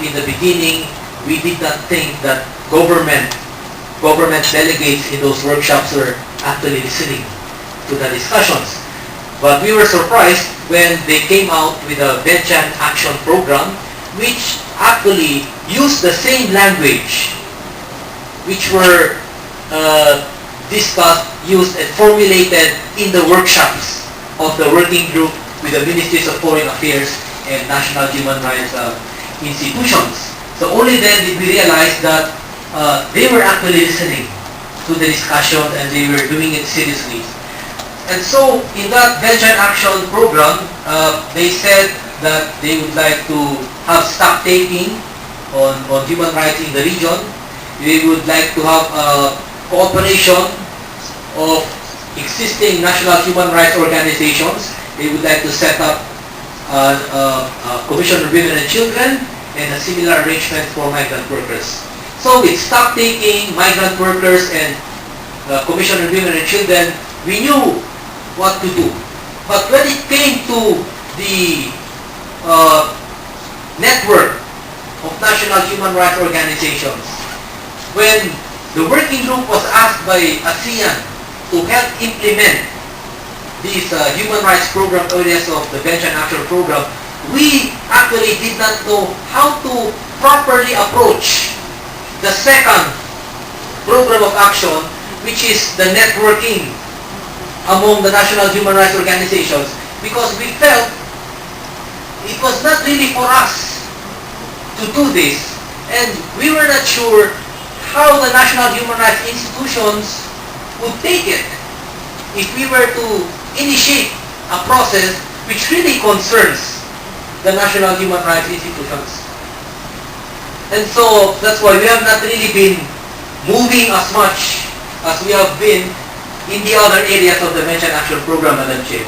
In the beginning, we did not think that government delegates in those workshops were actually listening to the discussions. But we were surprised when they came out with a Benchan Action Program, which actually used the same language which were discussed, used, and formulated in the workshops of the working group with the Ministries of Foreign Affairs and National Human Rights institutions. So only then did we realize that they were actually listening to the discussion and they were doing it seriously. And so in that Benchan Action Program, they said that they would like to have stock taking on human rights in the region. They would like to have cooperation of existing national human rights organizations. They would like to set up Commission on Women and Children and a similar arrangement for migrant workers. So with stock taking, migrant workers, and Commission on Women and Children, we knew what to do. But when it came to the network of national human rights organizations, when the working group was asked by ASEAN to help implement these human rights program areas of the Benchan Action Program, we actually did not know how to properly approach the second program of action, which is the networking among the national human rights organizations, because we felt it was not really for us to do this, and we were not sure how the national human rights institutions would take it if we were to initiate a process which really concerns the national human rights institutions. And so that's why we have not really been moving as much as we have been in the other areas of the Benchan Action Program, Madam Chair.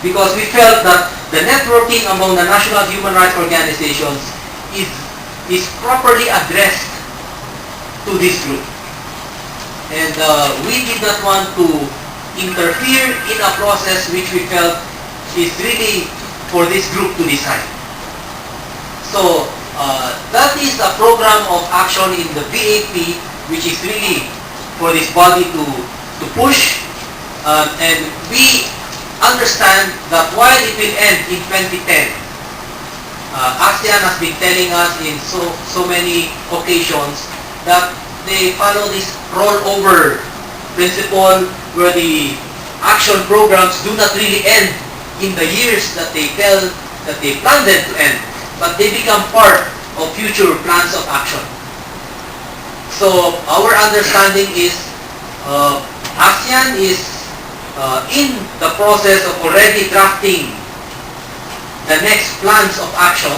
Because we felt that the networking among the national human rights organizations is properly addressed to this group. And we did not want to interfere in a process which we felt is really for this group to decide. So that is a program of action in the BAP, which is really for this body to push, and we understand that while it will end in 2010, ASEAN has been telling us in so many occasions that they follow this rollover principle where the action programs do not really end in the years that they tell that they plan them to end, but they become part of future plans of action. So our understanding is ASEAN is in the process of already drafting the next plans of action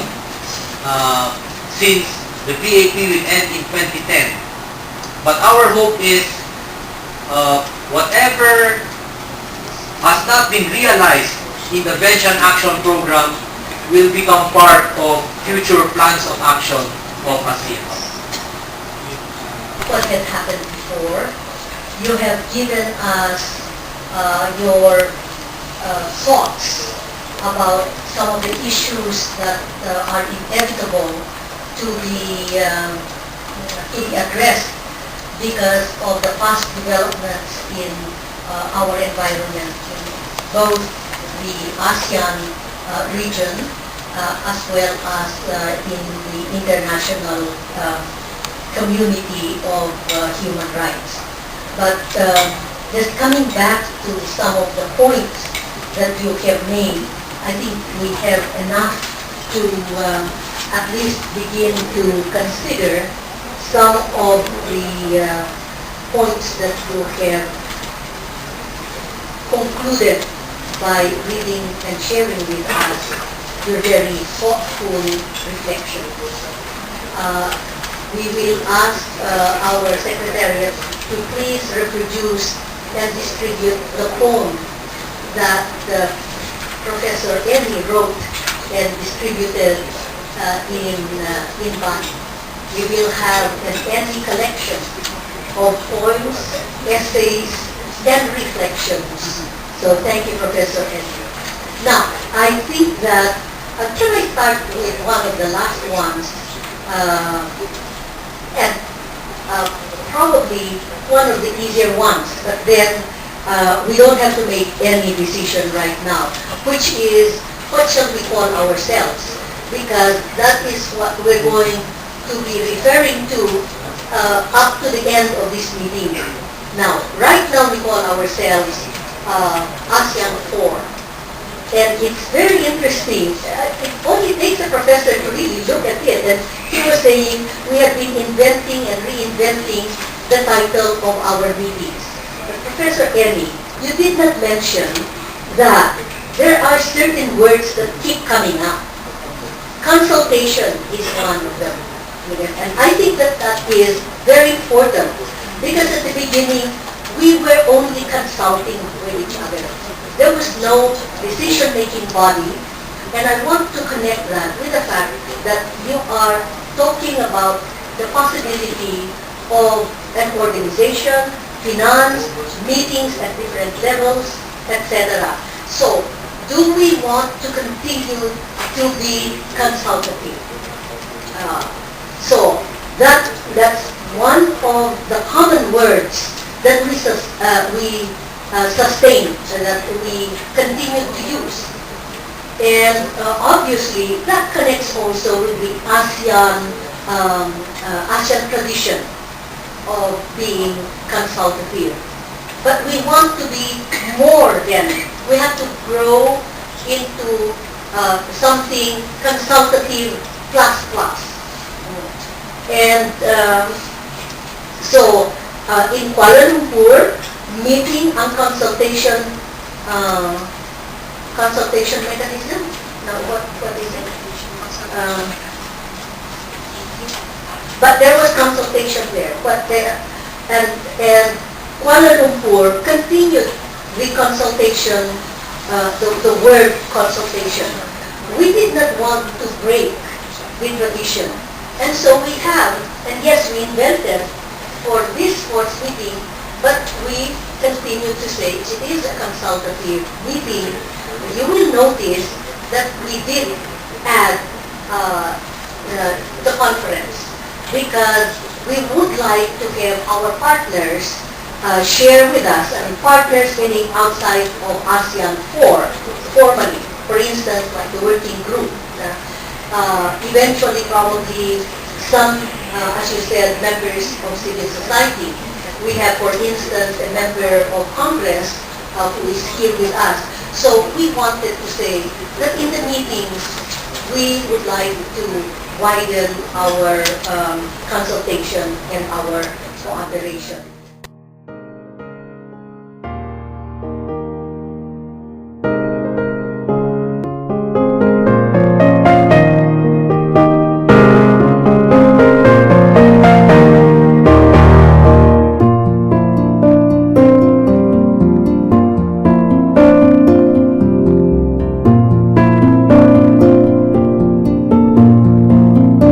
since the BAP will end in 2010. But our hope is whatever has not been realized in the Benchan Action Program will become part of future plans of action of ASEAN. What had happened before, you have given us your thoughts about some of the issues that are inevitable to be addressed because of the past developments in our environment, in both the ASEAN region as well as in the international community of human rights. But just coming back to some of the points that you have made, I think we have enough to at least begin to consider some of the points that you have concluded by reading and sharing with us your very thoughtful reflections. We will ask our Secretariat to please reproduce and distribute the poem that Professor Eli wrote and distributed in Bali. We will have an Eli collection of poems, essays, and reflections. So thank you, Professor Eli. Now, I think that, can I start with one of the last ones? uh, and probably one of the easier ones, but then we don't have to make any decision right now, which is what shall we call ourselves, because that is what we're going to be referring to up to the end of this meeting. Now, right now we call ourselves ASEAN 4. And it's very interesting. It only takes a professor to really look at it. And he was saying we have been inventing and reinventing the title of our meetings. But Professor Ellie, you did not mention that there are certain words that keep coming up. Consultation is one of them. And I think that that is very important because at the beginning, we were only consulting with each other. There was no decision-making body, and I want to connect that with the fact that you are talking about the possibility of an organization, finance, meetings at different levels, etc. So, do we want to continue to be consultative? So, that's one of the common words that we sustain and that we continue to use. And obviously, that connects also with the ASEAN tradition of being consultative. But we want to be more than, we have to grow into something consultative plus plus. And so, in Kuala Lumpur, meeting and consultation mechanism. Now, what is it? But there was consultation there. But there, and Kuala Lumpur continued the consultation, the word consultation. We did not want to break the tradition, and so we have, and yes, we invented for this sports meeting. But we continue to say it is a consultative meeting. You will notice that we did add the conference because we would like to have our partners share with us, and partners meaning outside of ASEAN 4, formally. For instance, like the working group. Eventually, probably some, as you said, members of civil society. We have, for instance, a member of Congress who is here with us. So we wanted to say that in the meetings, we would like to widen our consultation and our cooperation.